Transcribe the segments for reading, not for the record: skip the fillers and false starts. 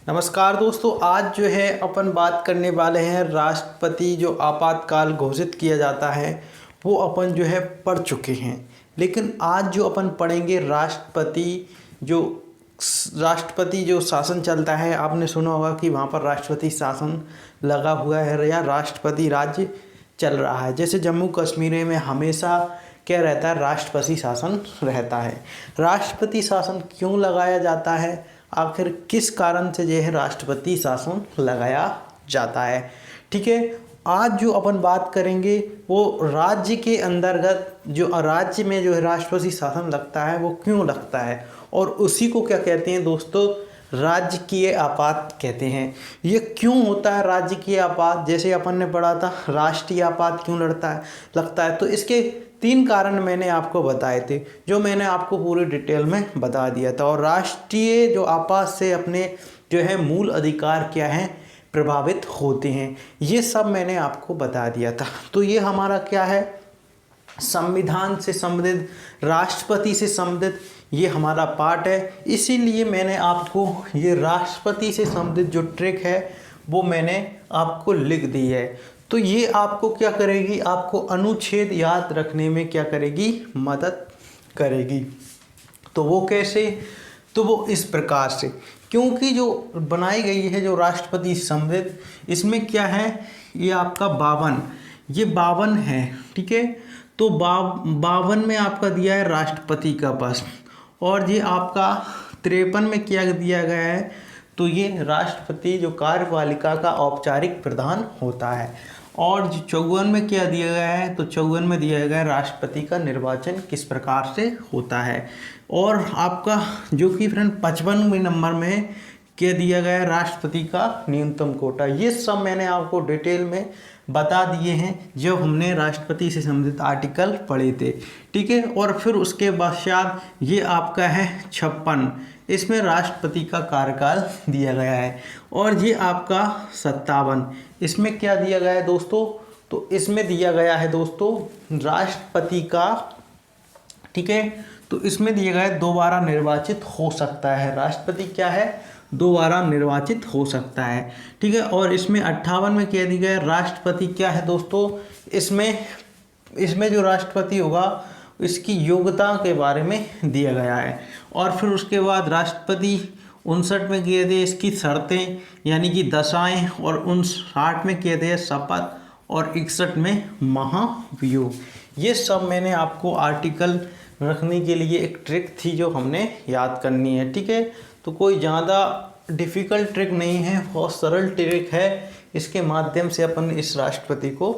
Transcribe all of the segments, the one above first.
नमस्कार दोस्तों, आज जो है अपन बात करने वाले हैं राष्ट्रपति जो आपातकाल घोषित किया जाता है वो अपन जो है पढ़ चुके हैं। लेकिन आज जो अपन पढ़ेंगे जो राष्ट्रपति जो शासन चलता है, आपने सुना होगा कि वहाँ पर राष्ट्रपति शासन लगा हुआ है या राष्ट्रपति राज्य चल रहा है। जैसे जम्मू कश्मीर में हमेशा क्या रहता है, राष्ट्रपति शासन रहता है। राष्ट्रपति शासन क्यों लगाया जाता है, आखिर किस कारण से जो है राष्ट्रपति शासन लगाया जाता है, ठीक है। आज जो अपन बात करेंगे वो राज्य के अंतर्गत जो राज्य में जो है राष्ट्रपति शासन लगता है वो क्यों लगता है, और उसी को क्या कहते हैं दोस्तों, राजकीय आपात कहते हैं। ये क्यों होता है राजकीय आपात, जैसे अपन ने पढ़ा था राष्ट्रीय आपात क्यों लगता है। तो इसके 3 कारण मैंने आपको बताए थे, जो मैंने आपको पूरी डिटेल में बता दिया था। और राष्ट्रीय जो आपात से अपने जो है मूल अधिकार क्या हैं, प्रभावित होते हैं, ये सब मैंने आपको बता दिया था। तो ये हमारा क्या है, संविधान से संबंधित, राष्ट्रपति से संबंधित ये हमारा पार्ट है। इसीलिए मैंने आपको ये राष्ट्रपति से संबंधित जो ट्रिक है वो मैंने आपको लिख दी है। तो ये आपको क्या करेगी, आपको अनुच्छेद याद रखने में क्या करेगी, मदद करेगी। तो वो कैसे, तो वो इस प्रकार से, क्योंकि जो बनाई गई है जो राष्ट्रपति संबंधित, इसमें क्या है, ये आपका 52, ये 52 है, ठीक है। तो 52 में आपका दिया है राष्ट्रपति का पद, और ये आपका 53 में क्या दिया गया है, तो ये राष्ट्रपति जो कार्यपालिका का औपचारिक प्रधान होता है। और जो 54 में क्या दिया गया है, तो 54 में दिया गया है राष्ट्रपति का निर्वाचन किस प्रकार से होता है। और आपका जो कि फ्रेंड 55वें नंबर में क्या दिया गया है, राष्ट्रपति का न्यूनतम कोटा। ये सब मैंने आपको डिटेल में बता दिए हैं जब हमने राष्ट्रपति से संबंधित आर्टिकल पढ़े थे, ठीक है। और फिर उसके पश्चात ये आपका है 56, इसमें राष्ट्रपति का कार्यकाल दिया गया है। और ये आपका 57, इसमें क्या दिया गया है दोस्तों, तो इसमें दिया गया है दोस्तों राष्ट्रपति का, ठीक है। तो इसमें दिया गया है दोबारा निर्वाचित हो सकता है, राष्ट्रपति क्या है, दोबारा निर्वाचित हो सकता है, ठीक है। और इसमें 58 में क्या दिया गया है, राष्ट्रपति क्या है दोस्तों, इसमें जो राष्ट्रपति होगा इसकी योग्यता के बारे में दिया गया है। और फिर उसके बाद राष्ट्रपति 59 में किए थे इसकी शर्तें यानी कि दशाएं, और 59 में किए थे शपथ, और 61 में महाभियोग। ये सब मैंने आपको आर्टिकल रखने के लिए एक ट्रिक थी जो हमने याद करनी है, ठीक है। तो कोई ज़्यादा डिफ़िकल्ट ट्रिक नहीं है, बहुत सरल ट्रिक है, इसके माध्यम से अपन इस राष्ट्रपति को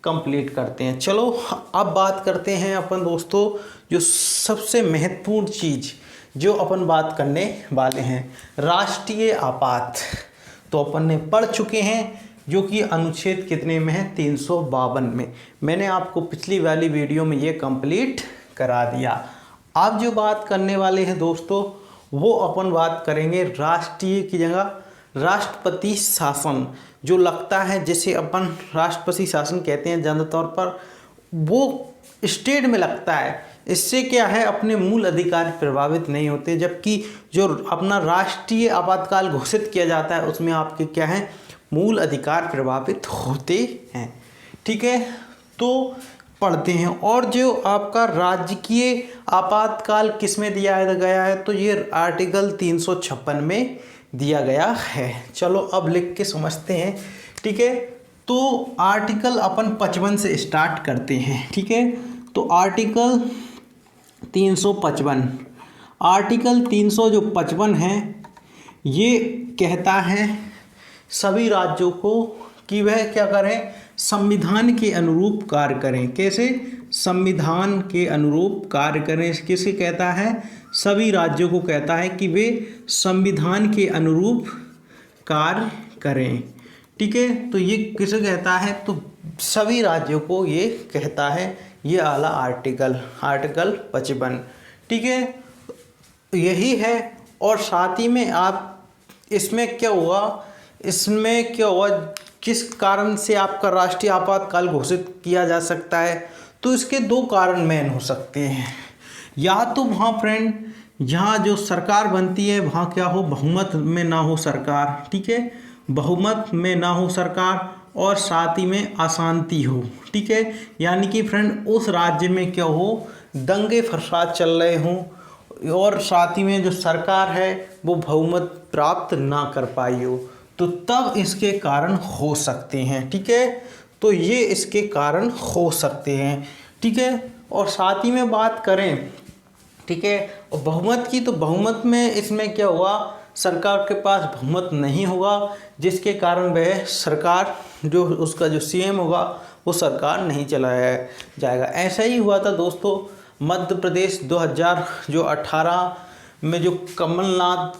कंप्लीट करते हैं। चलो अब बात करते हैं अपन दोस्तों जो सबसे महत्वपूर्ण चीज़ जो अपन बात करने वाले हैं, राष्ट्रीय आपात। तो अपन ने पढ़ चुके हैं, जो कि अनुच्छेद कितने में है, 352 में। मैंने आपको पिछली वाली वीडियो में ये कंप्लीट करा दिया। अब जो बात करने वाले हैं दोस्तों, वो अपन बात करेंगे राष्ट्रीय की जगह राष्ट्रपति शासन जो लगता है, जिसे अपन राष्ट्रपति शासन कहते हैं जनरल तौर पर, वो स्टेट में लगता है। इससे क्या है, अपने मूल अधिकार प्रभावित नहीं होते, जबकि जो अपना राष्ट्रीय आपातकाल घोषित किया जाता है उसमें आपके क्या है, मूल अधिकार प्रभावित होते हैं, ठीक है। तो पढ़ते हैं। और जो आपका राजकीय आपातकाल किस में दिया गया है, तो ये आर्टिकल 356 में दिया गया है। चलो अब लिख के समझते हैं, ठीक है। तो आर्टिकल अपन 55 से स्टार्ट करते हैं, ठीक है। तो आर्टिकल 355, आर्टिकल 355 है, ये कहता है सभी राज्यों को कि वह क्या करें, संविधान के अनुरूप कार्य करें। कैसे, संविधान के अनुरूप कार्य करें, किसे कहता है, सभी राज्यों को कहता है कि वे संविधान के अनुरूप कार्य करें, ठीक है। तो ये किसे कहता है, तो सभी राज्यों को ये कहता है, ये आला आर्टिकल 55, ठीक है, यही है। और साथ ही में आप इसमें क्या हुआ, किस कारण से आपका राष्ट्रीय आपातकाल घोषित किया जा सकता है, तो इसके 2 कारण मेन हो सकते हैं। या तो वहाँ फ्रेंड यहाँ जो सरकार बनती है वहाँ क्या हो, बहुमत में ना हो सरकार, ठीक है, बहुमत में ना हो सरकार, और साथ ही में अशांति हो, ठीक है। यानी कि फ्रेंड उस राज्य में क्या हो, दंगे फसाद चल रहे हों और साथ ही में जो सरकार है वो बहुमत प्राप्त ना कर पाई हो, तो तब इसके कारण हो सकते हैं, ठीक है। तो ये इसके कारण हो सकते हैं, ठीक है। और साथ ही में बात करें, ठीक है, और बहुमत की, तो बहुमत में इसमें क्या हुआ, सरकार के पास बहुमत नहीं होगा, जिसके कारण वह सरकार जो उसका जो सीएम होगा वो सरकार नहीं चलाया जाएगा। ऐसा ही हुआ था दोस्तों मध्य प्रदेश 2018 में जो कमलनाथ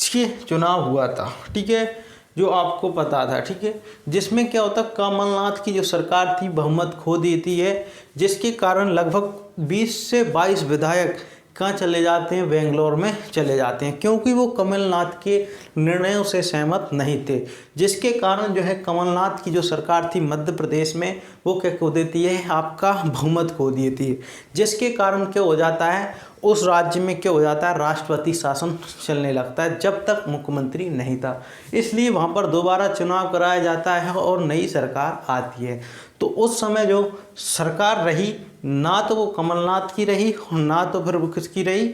के चुनाव हुआ था, ठीक है, जो आपको पता था, ठीक है, जिसमें क्या होता, कमलनाथ की जो सरकार थी बहुमत खो देती है, जिसके कारण लगभग 20 से 22 विधायक कहाँ चले जाते हैं, बेंगलोर में चले जाते हैं, क्योंकि वो कमलनाथ के निर्णयों से सहमत नहीं थे, जिसके कारण जो है कमलनाथ की जो सरकार थी मध्य प्रदेश में वो क्या खो देती है, आपका बहुमत खो देती है, जिसके कारण क्या हो जाता है, उस राज्य में क्या हो जाता है, राष्ट्रपति शासन चलने लगता है, जब तक मुख्यमंत्री नहीं था। इसलिए वहाँ पर दोबारा चुनाव कराया जाता है और नई सरकार आती है। तो उस समय जो सरकार रही, ना तो वो कमलनाथ की रही और ना तो फिर वो किसकी रही,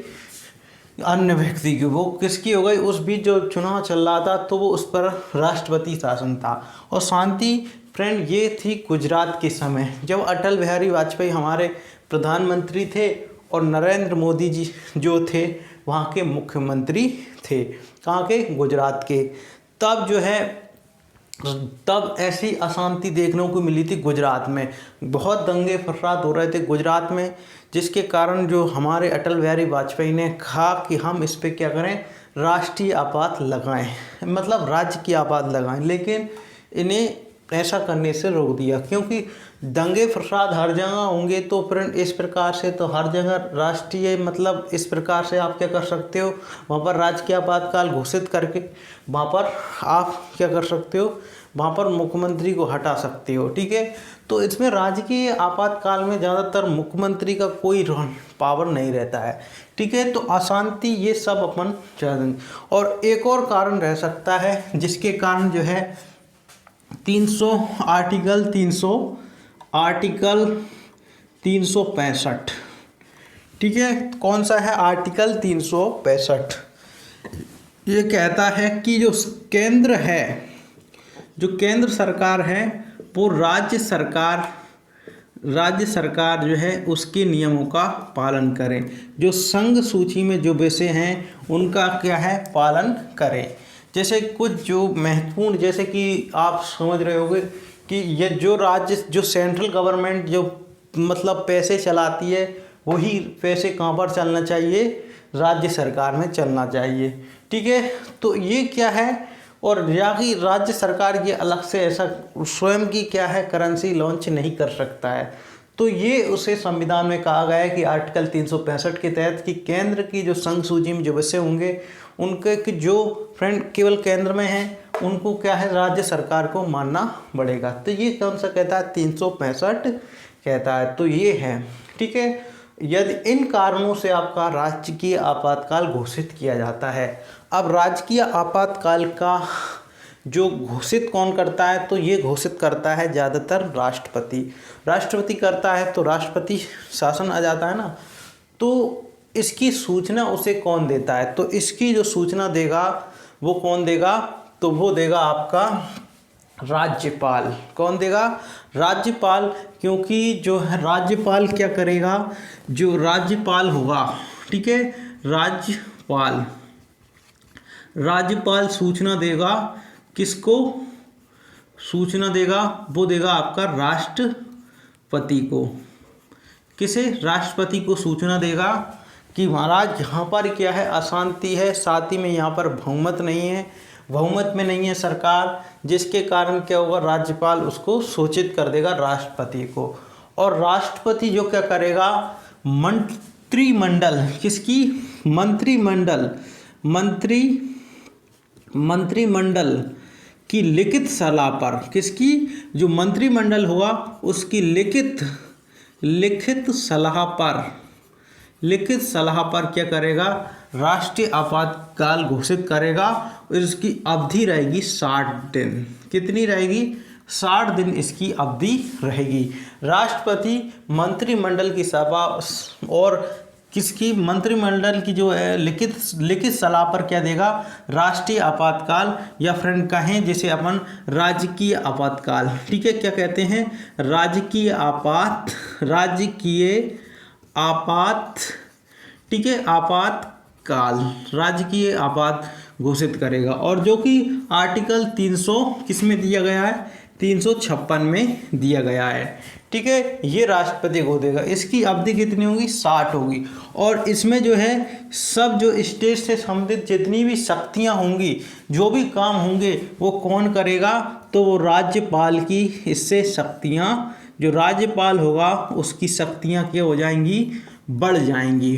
अन्य व्यक्ति की, वो किसकी हो गई, उस बीच जो चुनाव चल रहा था तो वो उस पर राष्ट्रपति शासन था। और शांति फ्रेंड ये थी गुजरात के समय, जब अटल बिहारी वाजपेयी हमारे प्रधानमंत्री थे और नरेंद्र मोदी जी जो थे वहाँ के मुख्यमंत्री थे, कहाँ के, गुजरात के। तब जो है, तब ऐसी अशांति देखने को मिली थी गुजरात में, बहुत दंगे फसाद हो रहे थे गुजरात में, जिसके कारण जो हमारे अटल बिहारी वाजपेयी ने कहा कि हम इस पर क्या करें, राष्ट्रीय आपात लगाएं, मतलब राज्य की आपात लगाएं, लेकिन इन्हें ऐसा करने से रोक दिया, क्योंकि दंगे फसाद हर जगह होंगे तो फिर इस प्रकार से तो हर जगह राष्ट्रीय, मतलब इस प्रकार से आप क्या कर सकते हो, वहाँ पर राजकीय आपातकाल घोषित करके वहाँ पर आप क्या कर सकते हो, वहाँ पर मुख्यमंत्री को हटा सकते हो, ठीक है। तो इसमें राजकीय आपातकाल में ज़्यादातर मुख्यमंत्री का कोई पावर नहीं रहता है, ठीक है। तो अशांति ये सब अपन चाहेंगे। और एक और कारण रह सकता है जिसके कारण जो है 300 आर्टिकल 365, ठीक है, कौन सा है, आर्टिकल 365। ये कहता है कि जो केंद्र है, जो केंद्र सरकार है वो राज्य सरकार जो है उसके नियमों का पालन करें, जो संघ सूची में जो विषय हैं उनका क्या है, पालन करें। जैसे कुछ जो महत्वपूर्ण, जैसे कि आप समझ रहे होंगे कि ये जो राज्य, जो सेंट्रल गवर्नमेंट जो मतलब पैसे चलाती है, वही पैसे कहाँ पर चलना चाहिए, राज्य सरकार में चलना चाहिए, ठीक है। तो ये क्या है, और यहाँ राज्य सरकार ये अलग से ऐसा स्वयं की क्या है, करेंसी लॉन्च नहीं कर सकता है। तो ये उसे संविधान में कहा गया है कि आर्टिकल 365 के तहत कि केंद्र की जो संघ सूची में जो विषय होंगे उनके कि जो फ्रेंड केवल केंद्र में हैं उनको क्या है, राज्य सरकार को मानना पड़ेगा। तो ये कौन सा कहता है, 365 कहता है। तो ये है, ठीक है। यदि इन कारणों से आपका राजकीय आपातकाल घोषित किया जाता है। अब राजकीय आपातकाल का जो घोषित कौन करता है, तो ये घोषित करता है ज़्यादातर राष्ट्रपति करता है। तो राष्ट्रपति शासन आ जाता है ना, तो इसकी सूचना उसे कौन देता है, तो इसकी जो सूचना देगा वो कौन देगा, तो वो देगा आपका राज्यपाल। कौन देगा, राज्यपाल। क्योंकि जो है राज्यपाल क्या करेगा, जो राज्यपाल होगा, ठीक है, राज्यपाल सूचना देगा, किसको सूचना देगा, वो देगा आपका राष्ट्रपति को। किसे, राष्ट्रपति को सूचना देगा कि महाराज यहाँ पर क्या है, अशांति है, साथ ही में यहाँ पर बहुमत में नहीं है सरकार, जिसके कारण क्या होगा, राज्यपाल उसको सूचित कर देगा राष्ट्रपति को। और राष्ट्रपति जो क्या करेगा, मंत्रिमंडल, किसकी, मंत्रिमंडल की लिखित सलाह पर, किसकी, जो मंत्रिमंडल होगा उसकी लिखित सलाह पर लिखित सलाह पर क्या करेगा, राष्ट्रीय आपातकाल घोषित करेगा। और इसकी अवधि रहेगी 60 दिन। कितनी रहेगी? 60 दिन इसकी अवधि रहेगी। राष्ट्रपति मंत्रिमंडल की सभा और किसकी, मंत्रिमंडल की जो है लिखित सलाह पर क्या देगा, राष्ट्रीय आपातकाल, या फ्रेंड कहें जिसे अपन राजकीय आपातकाल, ठीक है, क्या कहते हैं, राजकीय आपात, ठीक है, आपातकाल, राजकीय आपात घोषित करेगा। और जो कि आर्टिकल 300 किस में दिया गया है, 356 में दिया गया है, ठीक है, ये राष्ट्रपति को देगा। इसकी अवधि कितनी होगी, 60 होगी। और इसमें जो है सब जो स्टेट से संबंधित जितनी भी शक्तियां होंगी, जो भी काम होंगे, वो कौन करेगा, तो वो राज्यपाल की इससे शक्तियां, जो राज्यपाल होगा उसकी शक्तियां क्या हो जाएंगी, बढ़ जाएंगी,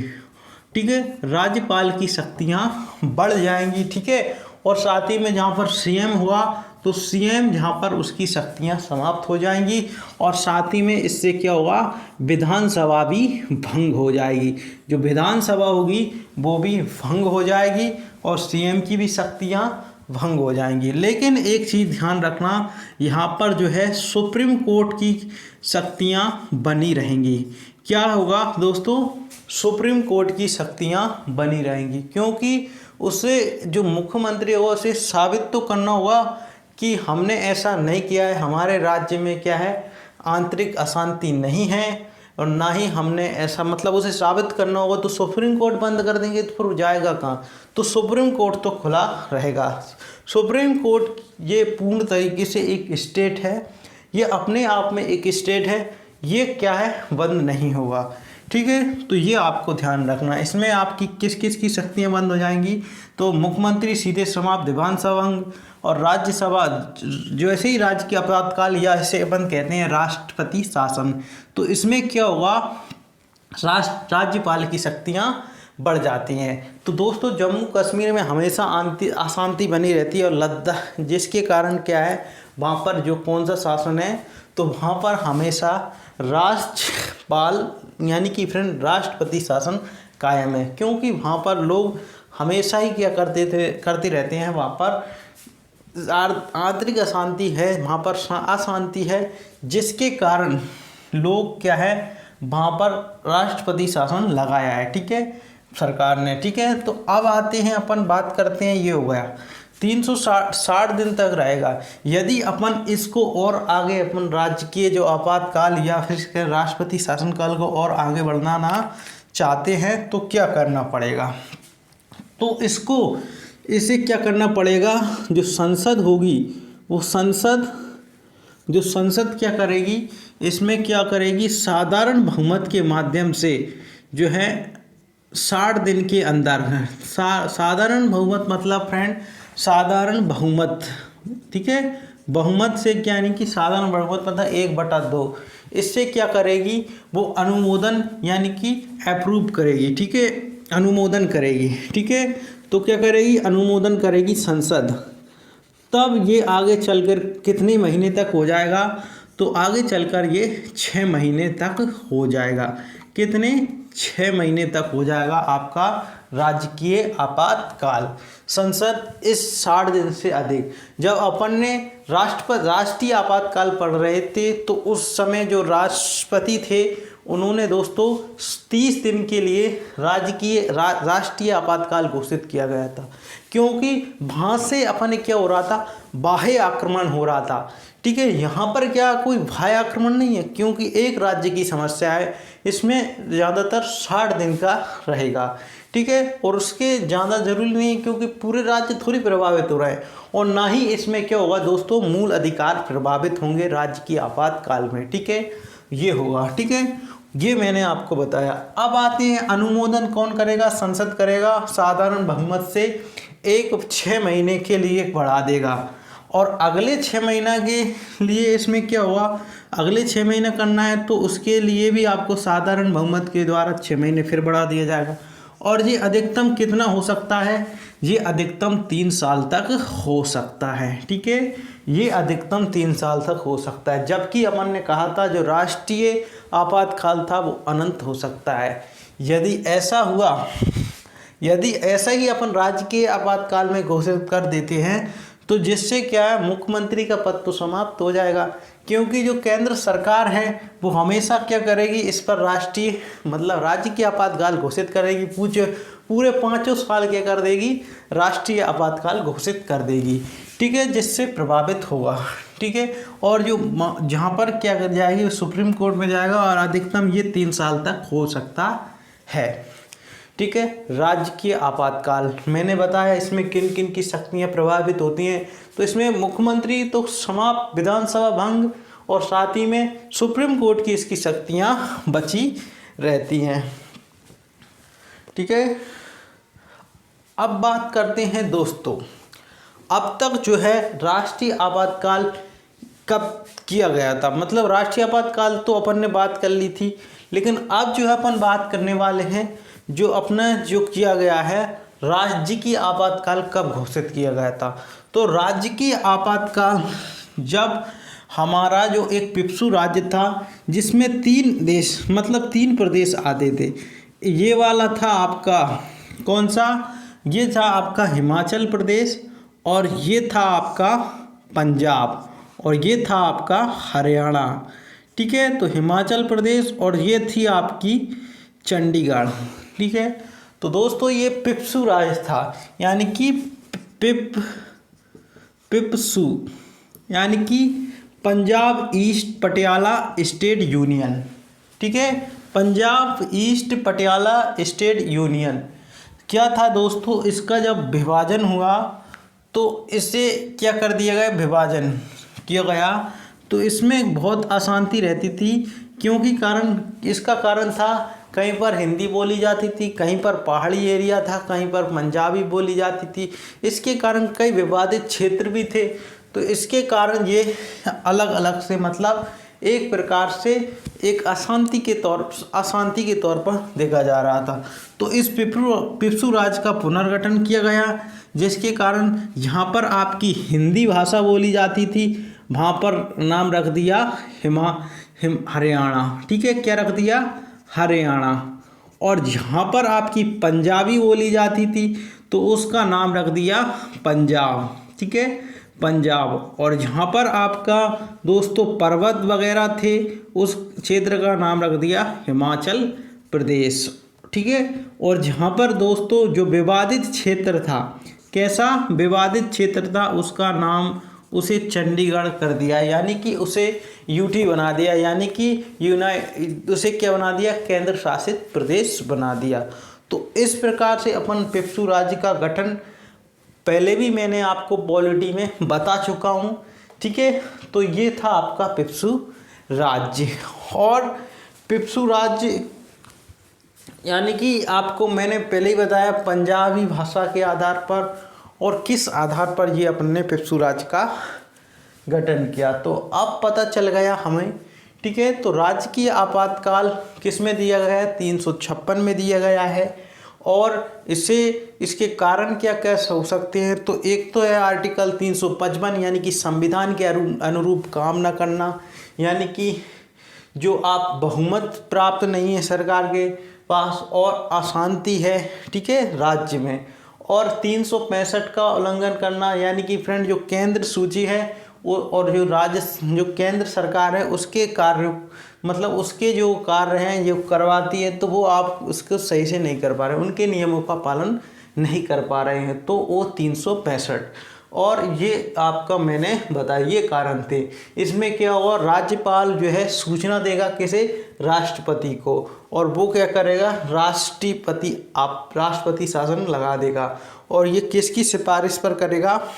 ठीक है, राज्यपाल की शक्तियां बढ़ जाएंगी, ठीक है। और साथ ही में जहाँ पर सीएम हुआ तो सीएम जहाँ पर उसकी शक्तियाँ समाप्त हो जाएंगी। और साथ ही में इससे क्या होगा, विधानसभा भी भंग हो जाएगी, जो विधानसभा होगी वो भी भंग हो जाएगी और सीएम की भी शक्तियाँ भंग हो जाएंगी। लेकिन एक चीज़ ध्यान रखना, यहाँ पर जो है सुप्रीम कोर्ट की शक्तियाँ बनी रहेंगी। क्या होगा दोस्तों, सुप्रीम कोर्ट की शक्तियाँ बनी रहेंगी, क्योंकि उसे जो मुख्यमंत्री होगा उसे साबित तो करना होगा कि हमने ऐसा नहीं किया है, हमारे राज्य में क्या है, आंतरिक अशांति नहीं है, और ना ही हमने ऐसा, मतलब उसे साबित करना होगा। तो सुप्रीम कोर्ट बंद कर देंगे तो फिर जाएगा कहाँ, तो सुप्रीम कोर्ट तो खुला रहेगा। सुप्रीम कोर्ट ये पूर्ण तरीके से एक स्टेट है, ये अपने आप में एक स्टेट है, ये क्या है, बंद नहीं होगा, ठीक है। तो ये आपको ध्यान रखना, इसमें आपकी किस किस की शक्तियाँ बंद हो जाएंगी, तो मुख्यमंत्री सीधे समाप्त, विधानसभा भंग, और राज्यसभा जो ऐसे ही राज्य की आपातकाल, या इसे अपन कहते हैं राष्ट्रपति शासन। तो इसमें क्या होगा, राज्यपाल की शक्तियाँ बढ़ जाती हैं। तो दोस्तों जम्मू कश्मीर में हमेशा अशांति बनी रहती है, और लद्दाख, जिसके कारण क्या है, वहाँ पर जो कौन सा शासन है, तो वहाँ पर हमेशा राज्यपाल यानी कि फ्रेंड राष्ट्रपति शासन कायम है, क्योंकि वहाँ पर लोग हमेशा ही क्या करते रहते हैं, वहाँ पर आंतरिक अशांति है, वहाँ पर अशांति है, जिसके कारण लोग क्या है, वहाँ पर राष्ट्रपति शासन लगाया है, ठीक है, सरकार ने, ठीक है। तो अब आते हैं अपन बात करते हैं, ये हो गया 360 दिन तक रहेगा। यदि अपन इसको और आगे अपन राजकीय जो आपातकाल या फिर राष्ट्रपति शासनकाल को और आगे बढ़ाना चाहते हैं तो क्या करना पड़ेगा, तो इसे क्या करना पड़ेगा, जो संसद होगी वो संसद क्या करेगी, इसमें क्या करेगी, साधारण बहुमत के माध्यम से जो है 60 दिन के अंदर है, साधारण बहुमत मतलब फ्रेंड साधारण बहुमत, ठीक है, बहुमत से क्या यानी कि साधारण बहुमत मतलब 1/2, इससे क्या करेगी, वो अनुमोदन यानी कि अप्रूव करेगी, ठीक है, अनुमोदन करेगी, ठीक है। तो क्या करेगी, अनुमोदन करेगी संसद। तब ये आगे चलकर कितने महीने तक हो जाएगा, तो आगे चलकर ये 6 महीने तक हो जाएगा। कितने, 6 महीने तक हो जाएगा आपका राजकीय आपातकाल। संसद इस 60 दिन से अधिक, जब अपन ने राष्ट्रीय आपातकाल पढ़ रहे थे तो उस समय जो राष्ट्रपति थे उन्होंने दोस्तों 30 दिन के लिए राष्ट्रीय आपातकाल घोषित किया गया था, क्योंकि वहाँ से अपन क्या हो रहा था, बाह्य आक्रमण हो रहा था, ठीक है। यहाँ पर क्या कोई बाह्य आक्रमण नहीं है, क्योंकि एक राज्य की समस्या है, इसमें ज़्यादातर 60 दिन का रहेगा, ठीक है। और उसके ज़्यादा जरूरी नहीं है, क्योंकि पूरे राज्य थोड़ी प्रभावित हो रहे हैं, और ना ही इसमें क्या होगा दोस्तों, मूल अधिकार प्रभावित होंगे राज्य की आपातकाल में, ठीक है, ये होगा, ठीक है। ये मैंने आपको बताया। अब आते हैं अनुमोदन कौन करेगा, संसद करेगा, साधारण बहुमत से 6 महीने के लिए बढ़ा देगा, और अगले 6 महीना के लिए इसमें क्या होगा, अगले 6 महीने करना है तो उसके लिए भी आपको साधारण बहुमत के द्वारा 6 महीने फिर बढ़ा दिया जाएगा। और ये अधिकतम कितना हो सकता है, ये अधिकतम 3 साल तक हो सकता है, ठीक है, ये अधिकतम 3 साल तक हो सकता है। जबकि अपन ने कहा था जो राष्ट्रीय आपातकाल था वो अनंत हो सकता है। यदि ऐसा हुआ, यदि ऐसा ही अपन राज्य के आपातकाल में घोषित कर देते हैं तो जिससे क्या है, मुख्यमंत्री का पद तो समाप्त हो जाएगा, क्योंकि जो केंद्र सरकार है वो हमेशा क्या करेगी, इस पर राष्ट्रीय मतलब राज्य की आपातकाल घोषित करेगी, पूरे 5 साल क्या कर देगी, राष्ट्रीय आपातकाल घोषित कर देगी। ठीक है, जिससे प्रभावित होगा। ठीक है, और जो जहाँ पर क्या कर जाएगी, सुप्रीम कोर्ट में जाएगा और अधिकतम ये 3 साल तक हो सकता है। ठीक है, राज्य की आपातकाल मैंने बताया इसमें किन किन की शक्तियाँ प्रभावित होती हैं। तो इसमें मुख्यमंत्री तो समाप्त, विधानसभा भंग और साथ ही में सुप्रीम कोर्ट की इसकी शक्तियाँ बची रहती हैं। ठीक है, अब बात करते हैं दोस्तों, अब तक जो है राष्ट्रीय आपातकाल कब किया गया था, मतलब राष्ट्रीय आपातकाल तो अपन ने बात कर ली थी, लेकिन अब जो है अपन बात करने वाले हैं जो अपना जो किया गया है, राज्य की आपातकाल कब घोषित किया गया था। तो राज्य की आपातकाल जब हमारा जो एक पिप्सू राज्य था जिसमें 3 देश मतलब 3 प्रदेश आते थे, ये वाला था आपका कौन सा, ये था आपका हिमाचल प्रदेश, और ये था आपका पंजाब, और ये था आपका हरियाणा। ठीक है, तो हिमाचल प्रदेश और ये थी आपकी चंडीगढ़। ठीक है, तो दोस्तों ये पिप्सू राज्य था, यानी कि पिप्सू यानी कि Punjab east Patiala state union. ठीक है, Punjab east Patiala state union क्या था दोस्तों, इसका जब विभाजन हुआ तो इसे क्या कर दिया गया, विभाजन किया गया, तो इसमें बहुत अशांति रहती थी, क्योंकि इसका कारण था कहीं पर हिंदी बोली जाती थी, कहीं पर पहाड़ी एरिया था, कहीं पर पंजाबी बोली जाती थी। इसके कारण कई विवादित क्षेत्र भी थे, तो इसके कारण ये अलग अलग से मतलब एक प्रकार से एक अशांति के तौर पर देखा जा रहा था। तो इस पिप्सू राज्य का पुनर्गठन किया गया, जिसके कारण यहाँ पर आपकी हिंदी भाषा बोली जाती थी, वहाँ पर नाम रख दिया हरियाणा। ठीक है, क्या रख दिया, हरियाणा। और जहाँ पर आपकी पंजाबी बोली जाती थी तो उसका नाम रख दिया पंजाब। ठीक है, पंजाब। और जहाँ पर आपका दोस्तों पर्वत वगैरह थे उस क्षेत्र का नाम रख दिया हिमाचल प्रदेश। ठीक है, और जहाँ पर दोस्तों जो विवादित क्षेत्र था, कैसा विवादित क्षेत्र था, उसका नाम उसे चंडीगढ़ कर दिया, यानी कि उसे यूटी बना दिया, यानी कि उसे क्या बना दिया, केंद्र शासित प्रदेश बना दिया। तो इस प्रकार से अपन पिप्सू राज्य का गठन पहले भी मैंने आपको पॉलिटी में बता चुका हूँ। ठीक है, तो ये था आपका पिप्सू राज्य। और पिप्सू राज्य यानी कि आपको मैंने पहले ही बताया पंजाबी भाषा के आधार पर और किस आधार पर ये अपन ने पिप्सू राज्य का गठन किया, तो अब पता चल गया हमें। ठीक है, तो राज्य की आपातकाल किस में दिया गया है, 356 में दिया गया है। और इसके कारण क्या क्या हो सकते हैं, तो एक तो है आर्टिकल 355 यानी कि संविधान के अनुरूप काम न करना, यानी कि जो आप बहुमत प्राप्त नहीं है सरकार के पास और अशांति है, ठीक है, राज्य में। और 365 का उल्लंघन करना, यानी कि फ्रेंड जो केंद्र सूची है वो और जो केंद्र सरकार है उसके कार्य मतलब उसके जो कार्य हैं जो करवाती है, तो वो आप उसको सही से नहीं कर पा रहे, उनके नियमों का पालन नहीं कर पा रहे हैं, तो वो 365। और ये आपका मैंने बताया ये कारण थे। इसमें क्या होगा, राज्यपाल जो है सूचना देगा किसे, राष्ट्रपति को, और वो क्या करेगा, राष्ट्रपति शासन लगा देगा। और ये किसकी सिफारिश पर करेगा,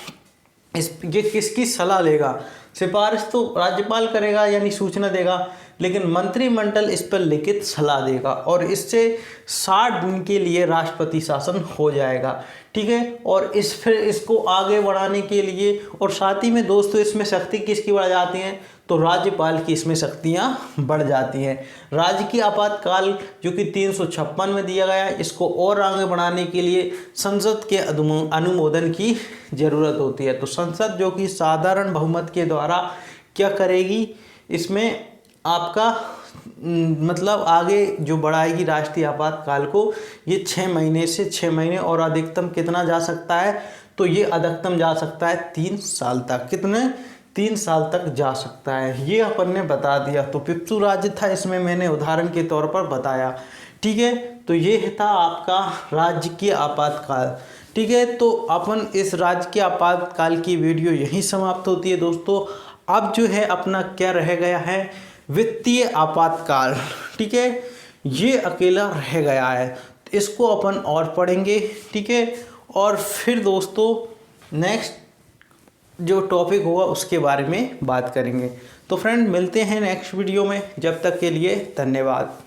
ये किसकी सलाह लेगा, सिफारिश तो राज्यपाल करेगा यानी सूचना देगा, लेकिन मंत्रिमंडल इस पर लिखित सलाह देगा और इससे 60 दिन के लिए राष्ट्रपति शासन हो जाएगा। ठीक है, और फिर इसको आगे बढ़ाने के लिए और साथ ही में दोस्तों इसमें शक्ति किसकी बढ़ जाती हैं, तो राज्यपाल की इसमें शक्तियां बढ़ जाती हैं। राज्य की आपातकाल जो कि 356 में दिया गया है, इसको और आगे बढ़ाने के लिए संसद के अनुमोदन की ज़रूरत होती है। तो संसद जो कि साधारण बहुमत के द्वारा क्या करेगी, इसमें आपका मतलब आगे जो बढ़ाएगी राष्ट्रीय आपातकाल को, ये 6 महीने से 6 महीने और अधिकतम कितना जा सकता है, तो ये अधिकतम जा सकता है 3 साल तक। कितने? 3 साल तक जा सकता है, ये अपन ने बता दिया। तो पिप्सू राज्य था, इसमें मैंने उदाहरण के तौर पर बताया। ठीक है, तो ये था आपका राजकीय आपातकाल। ठीक है, तो अपन इस राजकीय आपातकाल की वीडियो यहीं समाप्त होती है दोस्तों। अब जो है अपना क्या रह गया है, वित्तीय आपातकाल। ठीक है, ये अकेला रह गया है, इसको अपन और पढ़ेंगे। ठीक है, और फिर दोस्तों नेक्स्ट जो टॉपिक होगा उसके बारे में बात करेंगे। तो फ्रेंड मिलते हैं नेक्स्ट वीडियो में, जब तक के लिए धन्यवाद।